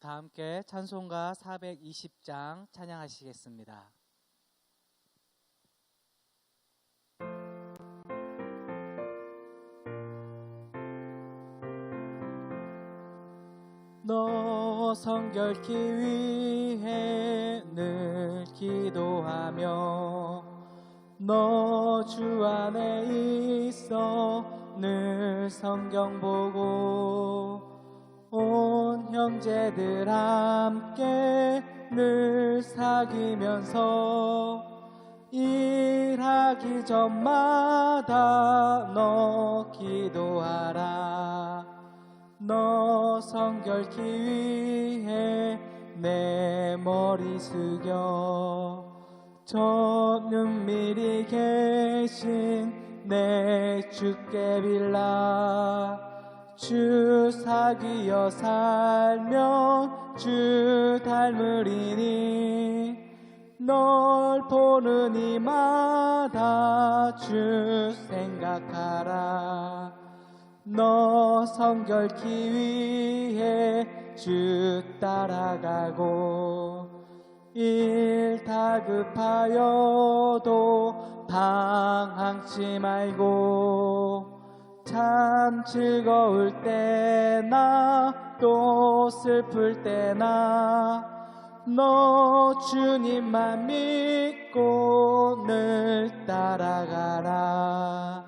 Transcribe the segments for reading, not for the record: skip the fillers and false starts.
다 함께 찬송가 420장 찬양하시겠습니다. 너 성결케 위해 늘 기도하며 너 주 안에 있어 늘 성경 보고 온 형제들 함께 늘 사귀면서 일하기 전마다 너 기도하라. 너 성결케 위해 내 머리 숙여 저 은밀히 계신 내 주께 빌라. 주 사귀어 살면 주 닮으리니 널 보는 이마다 주 생각하라. 너 성결케 위해 주 따라가고 일 다급하여도 방황치 말고 참 즐거울 때나 또 슬플 때나 너 주님만 믿고 늘 따라가라.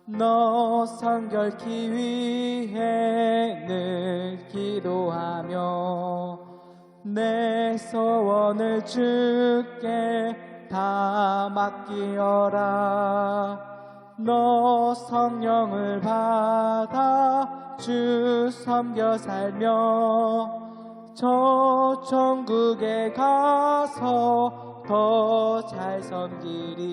너 성결케 위해 늘 기도하며 내 소원을 주께 다 맡기어라. 너 성령을 받아 주 섬겨 살며 저 천국에 가서 더 잘 섬기리.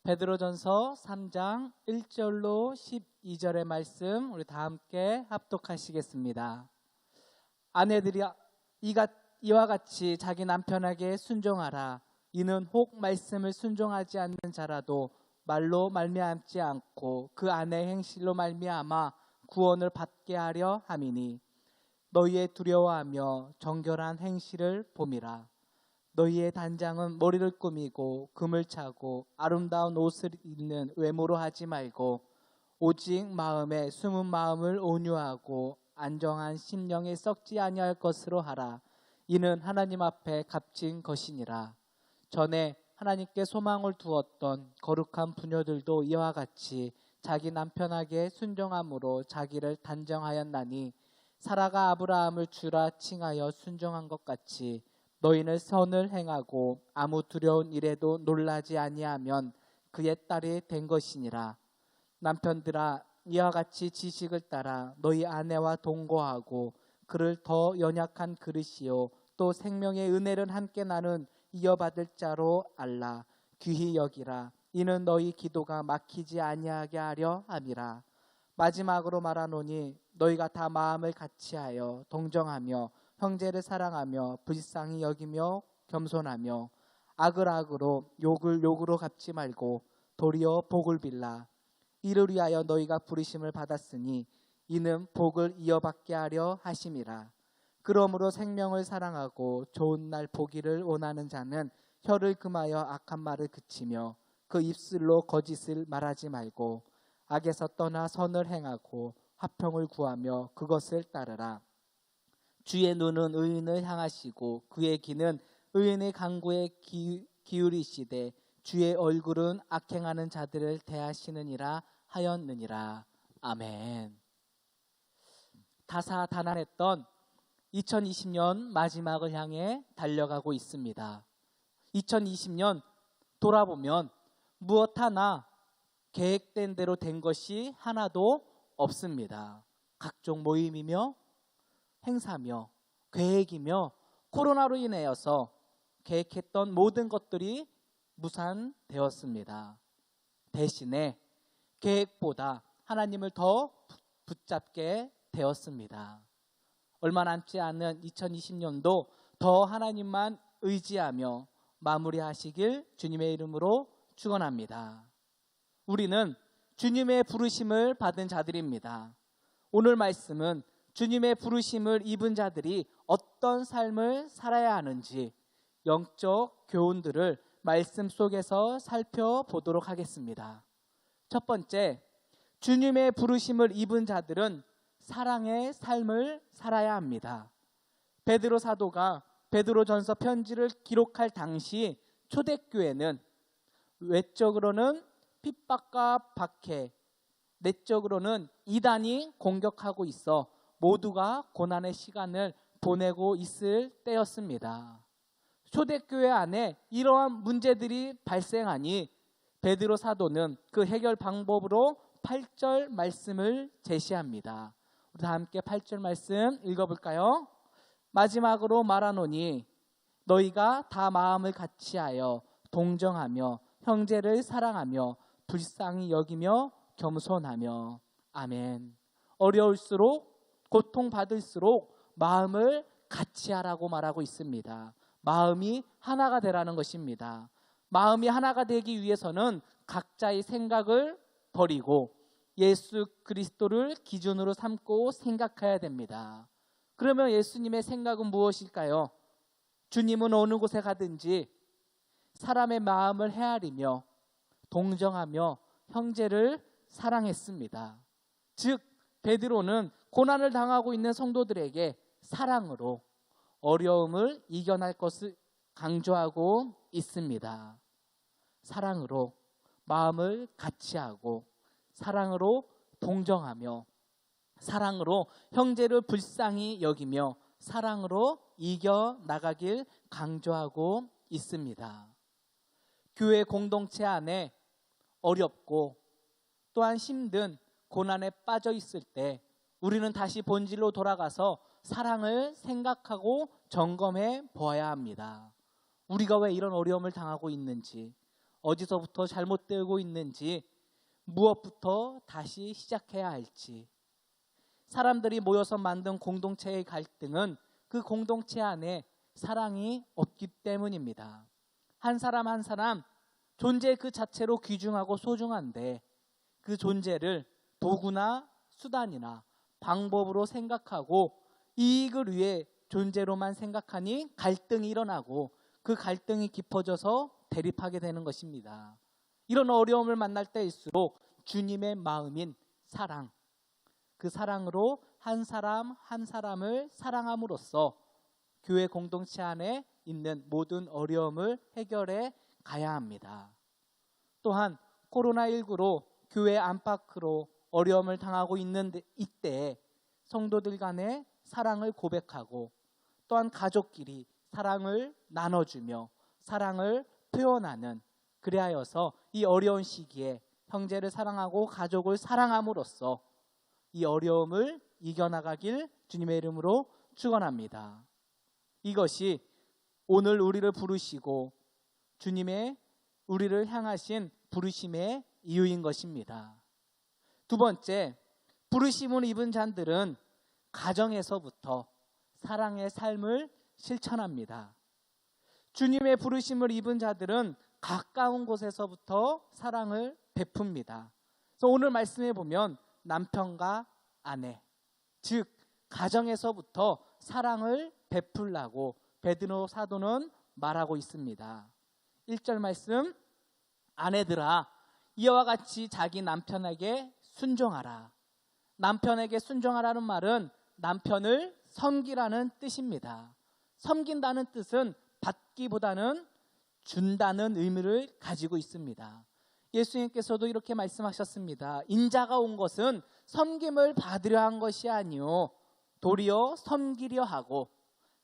베드로전서 3장 1절로 12절의 말씀 우리 다 함께 합독하시겠습니다. 아내들이 이와 같이 자기 남편에게 순종하라. 이는 혹 말씀을 순종하지 않는 자라도 말로 말미암지 않고 그 아내의 행실로 말미암아 구원을 받게 하려 함이니 너희의 두려워하며 정결한 행실을 봄이라. 너희의 단장은 머리를 꾸미고 금을 차고 아름다운 옷을 입는 외모로 하지 말고 오직 마음에 숨은 마음을 온유하고 안정한 심령에 썩지 아니할 것으로 하라. 이는 하나님 앞에 값진 것이니라. 전에 하나님께 소망을 두었던 거룩한 부녀들도 이와 같이 자기 남편에게 순종함으로 자기를 단정하였나니 사라가 아브라함을 주라 칭하여 순종한 것 같이 너희는 선을 행하고 아무 두려운 일에도 놀라지 아니하면 그의 딸이 된 것이니라. 남편들아 이와 같이 지식을 따라 너희 아내와 동거하고 그를 더 연약한 그릇이요 또 생명의 은혜를 함께 나눈 이어받을 자로 알라. 귀히 여기라. 이는 너희 기도가 막히지 아니하게 하려 함이라. 마지막으로 말하노니 너희가 다 마음을 같이하여 동정하며 형제를 사랑하며 불쌍히 여기며 겸손하며 악을 악으로 욕을 욕으로 갚지 말고 도리어 복을 빌라. 이를 위하여 너희가 부르심을 받았으니 이는 복을 이어받게 하려 하심이라. 그러므로 생명을 사랑하고 좋은 날 보기를 원하는 자는 혀를 금하여 악한 말을 그치며 그 입술로 거짓을 말하지 말고 악에서 떠나 선을 행하고 화평을 구하며 그것을 따르라. 주의 눈은 의인을 향하시고 그의 귀는 의인의 간구에 기울이시되 주의 얼굴은 악행하는 자들을 대하시느니라 하였느니라. 아멘. 다사다난했던 2020년 마지막을 향해 달려가고 있습니다. 2020년 돌아보면 무엇 하나 계획된 대로 된 것이 하나도 없습니다. 각종 모임이며 행사며 계획이며 코로나로 인하여서 계획했던 모든 것들이 무산되었습니다. 대신에 계획보다 하나님을 더 붙잡게 되었습니다. 얼마 남지 않은 2020년도 더 하나님만 의지하며 마무리하시길 주님의 이름으로 축원합니다. 우리는 주님의 부르심을 받은 자들입니다. 오늘 말씀은 주님의 부르심을 입은 자들이 어떤 삶을 살아야 하는지 영적 교훈들을 말씀 속에서 살펴보도록 하겠습니다. 첫 번째, 주님의 부르심을 입은 자들은 사랑의 삶을 살아야 합니다. 베드로 사도가 베드로전서 편지를 기록할 당시 초대교회는 외적으로는 핍박과 박해, 내적으로는 이단이 공격하고 있어 모두가 고난의 시간을 보내고 있을 때였습니다. 초대교회 안에 이러한 문제들이 발생하니 베드로 사도는 그 해결 방법으로 8절 말씀을 제시합니다. 우리 다 함께 8절 말씀 읽어볼까요? 마지막으로 말하노니 너희가 다 마음을 같이하여 동정하며 형제를 사랑하며 불쌍히 여기며 겸손하며. 아멘. 어려울수록 고통받을수록 마음을 같이하라고 말하고 있습니다. 마음이 하나가 되라는 것입니다. 마음이 하나가 되기 위해서는 각자의 생각을 버리고 예수 그리스도를 기준으로 삼고 생각해야 됩니다. 그러면 예수님의 생각은 무엇일까요? 주님은 어느 곳에 가든지 사람의 마음을 헤아리며 동정하며 형제를 사랑했습니다. 즉 베드로는 고난을 당하고 있는 성도들에게 사랑으로 어려움을 이겨낼 것을 강조하고 있습니다. 사랑으로 마음을 같이하고 사랑으로 동정하며 사랑으로 형제를 불쌍히 여기며 사랑으로 이겨나가길 강조하고 있습니다. 교회 공동체 안에 어렵고 또한 힘든 고난에 빠져 있을 때 우리는 다시 본질로 돌아가서 사랑을 생각하고 점검해 보아야 합니다. 우리가 왜 이런 어려움을 당하고 있는지, 어디서부터 잘못되고 있는지, 무엇부터 다시 시작해야 할지. 사람들이 모여서 만든 공동체의 갈등은 그 공동체 안에 사랑이 없기 때문입니다. 한 사람 한 사람 존재 그 자체로 귀중하고 소중한데 그 존재를 도구나 수단이나 방법으로 생각하고 이익을 위해 존재로만 생각하니 갈등이 일어나고 그 갈등이 깊어져서 대립하게 되는 것입니다. 이런 어려움을 만날 때일수록 주님의 마음인 사랑, 그 사랑으로 한 사람 한 사람을 사랑함으로써 교회 공동체 안에 있는 모든 어려움을 해결해 가야 합니다. 또한 코로나19로 교회 안팎으로 어려움을 당하고 있는 이때에 성도들 간의 사랑을 고백하고 또한 가족끼리 사랑을 나눠주며 사랑을 표현하는, 그리하여서 이 어려운 시기에 형제를 사랑하고 가족을 사랑함으로써 이 어려움을 이겨나가길 주님의 이름으로 축원합니다. 이것이 오늘 우리를 부르시고 주님의 우리를 향하신 부르심의 이유인 것입니다. 두 번째, 부르심을 입은 자들은 가정에서부터 사랑의 삶을 실천합니다. 주님의 부르심을 입은 자들은 가까운 곳에서부터 사랑을 베풉니다. 그래서 오늘 말씀해 보면 남편과 아내, 즉 가정에서부터 사랑을 베풀라고 베드로 사도는 말하고 있습니다. 1절 말씀, 아내들아 이와 같이 자기 남편에게 순종하라. 남편에게 순종하라는 말은 남편을 섬기라는 뜻입니다. 섬긴다는 뜻은 받기보다는 준다는 의미를 가지고 있습니다. 예수님께서도 이렇게 말씀하셨습니다. 인자가 온 것은 섬김을 받으려 한 것이 아니요 도리어 섬기려 하고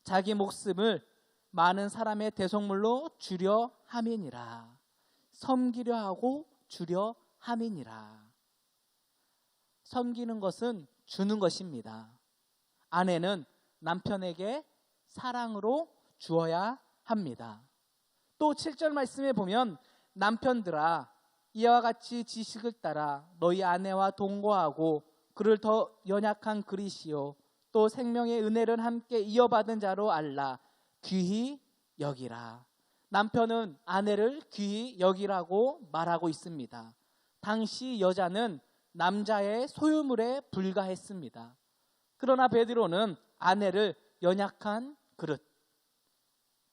자기 목숨을 많은 사람의 대속물로 주려 함이니라. 섬기려 하고 주려 함이니라. 섬기는 것은 주는 것입니다. 아내는 남편에게 사랑으로 주어야 합니다. 또 7절 말씀에 보면 남편들아 이와 같이 지식을 따라 너희 아내와 동거하고 그를 더 연약한 그리시오 또 생명의 은혜를 함께 이어받은 자로 알라. 귀히 여기라. 남편은 아내를 귀히 여기라고 말하고 있습니다. 당시 여자는 남자의 소유물에 불과했습니다. 그러나 베드로는 아내를 연약한 그릇,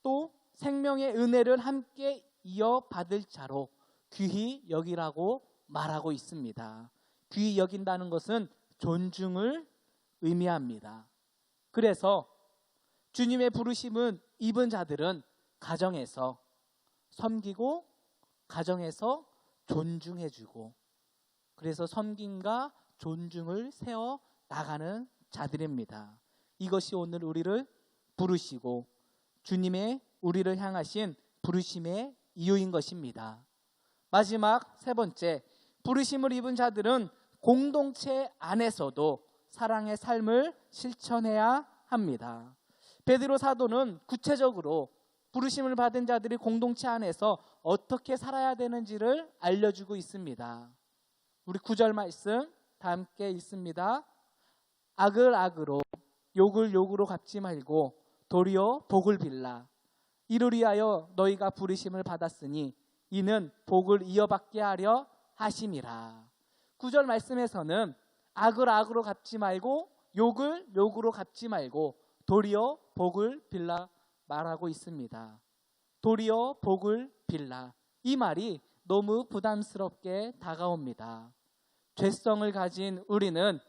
또 생명의 은혜를 함께 이어받을 자로 귀히 여기라고 말하고 있습니다. 귀히 여긴다는 것은 존중을 의미합니다. 그래서 주님의 부르심은 입은 자들은 가정에서 섬기고 가정에서 존중해주고, 그래서 섬김과 존중을 세워 나가는 자들입니다. 이것이 오늘 우리를 부르시고 주님의 우리를 향하신 부르심의 이유인 것입니다. 마지막 세 번째, 부르심을 입은 자들은 공동체 안에서도 사랑의 삶을 실천해야 합니다. 베드로 사도는 구체적으로 부르심을 받은 자들이 공동체 안에서 어떻게 살아야 되는지를 알려주고 있습니다. 우리 9절 말씀 다 함께 읽습니다. 악을 악으로 욕을 욕으로 갚지 말고 도리어 복을 빌라. 이를 위하여 너희가 부르심을 받았으니 이는 복을 이어받게 하려 하심이라. 9절 말씀에서는 악을 악으로 갚지 말고 욕을 욕으로 갚지 말고 도리어 복을 빌라 말하고 있습니다. 도리어 복을 빌라, 이 말이 너무 부담스럽게 다가옵니다. 죄성을 가진 우리는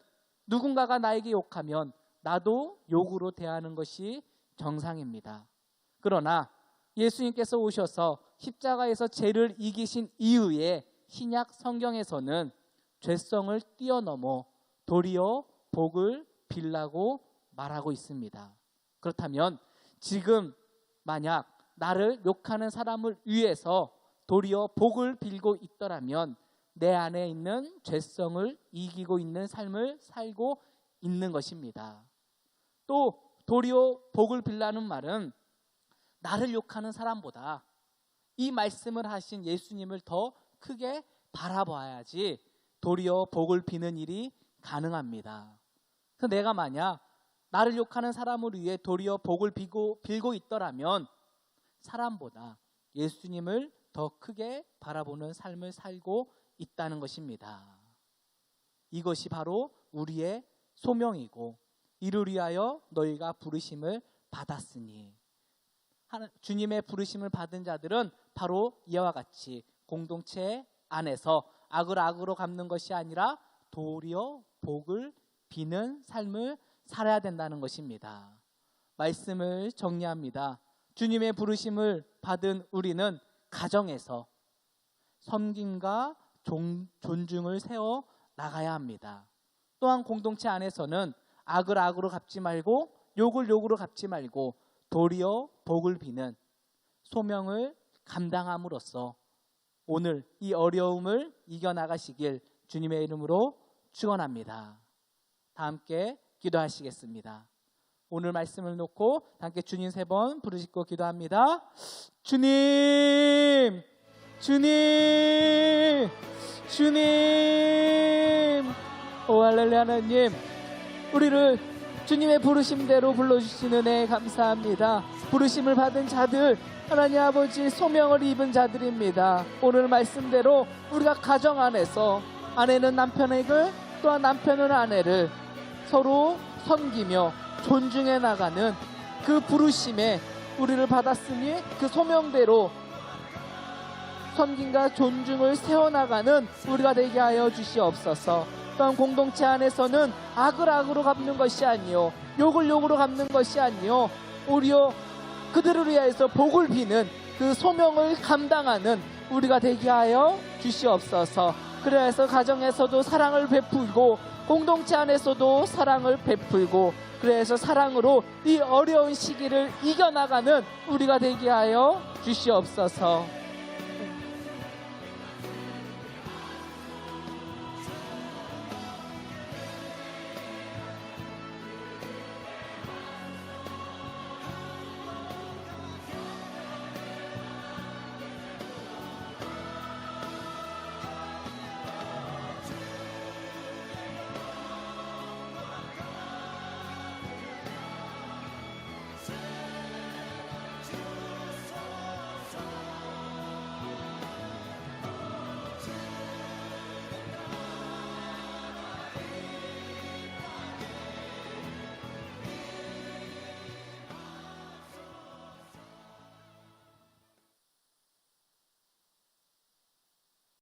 누군가가 나에게 욕하면 나도 욕으로 대하는 것이 정상입니다. 그러나 예수님께서 오셔서 십자가에서 죄를 이기신 이후에 신약 성경에서는 죄성을 뛰어넘어 도리어 복을 빌라고 말하고 있습니다. 그렇다면 지금 만약 나를 욕하는 사람을 위해서 도리어 복을 빌고 있더라면 내 안에 있는 죄성을 이기고 있는 삶을 살고 있는 것입니다. 또 도리어 복을 빌라는 말은 나를 욕하는 사람보다 이 말씀을 하신 예수님을 더 크게 바라봐야지 도리어 복을 비는 일이 가능합니다. 그래서 내가 만약 나를 욕하는 사람을 위해 도리어 복을 빌고 있더라면 사람보다 예수님을 더 크게 바라보는 삶을 살고 있다는 것입니다. 이것이 바로 우리의 소명이고 이를 위하여 너희가 부르심을 받았으니, 주님의 부르심을 받은 자들은 바로 이와 같이 공동체 안에서 악을 악으로 갚는 것이 아니라 도리어 복을 비는 삶을 살아야 된다는 것입니다. 말씀을 정리합니다. 주님의 부르심을 받은 우리는 가정에서 섬김과 존중을 세워 나가야 합니다. 또한 공동체 안에서는 악을 악으로 갚지 말고 욕을 욕으로 갚지 말고 도리어 복을 비는 소명을 감당함으로써 오늘 이 어려움을 이겨나가시길 주님의 이름으로 축원합니다. 다 함께 기도하시겠습니다. 오늘 말씀을 놓고 함께 주님 3번 부르시고 기도합니다. 주님, 주님, 주님. 오 할렐루야. 하나님, 우리를 주님의 부르심대로 불러주시는 은혜 감사합니다. 부르심을 받은 자들, 하나님 아버지 소명을 입은 자들입니다. 오늘 말씀대로 우리가 가정 안에서 아내는 남편에게 또한 남편은 아내를 서로 섬기며 존중해 나가는 그 부르심에 우리를 받았으니 그 소명대로 섬김과 존중을 세워나가는 우리가 되게 하여 주시옵소서. 또한 공동체 안에서는 악을 악으로 갚는 것이 아니요 욕을 욕으로 갚는 것이 아니요 오히려 그들을 위하여서 복을 비는 그 소명을 감당하는 우리가 되게 하여 주시옵소서. 그래서 가정에서도 사랑을 베풀고 공동체 안에서도 사랑을 베풀고 그래서 사랑으로 이 어려운 시기를 이겨나가는 우리가 되게 하여 주시옵소서.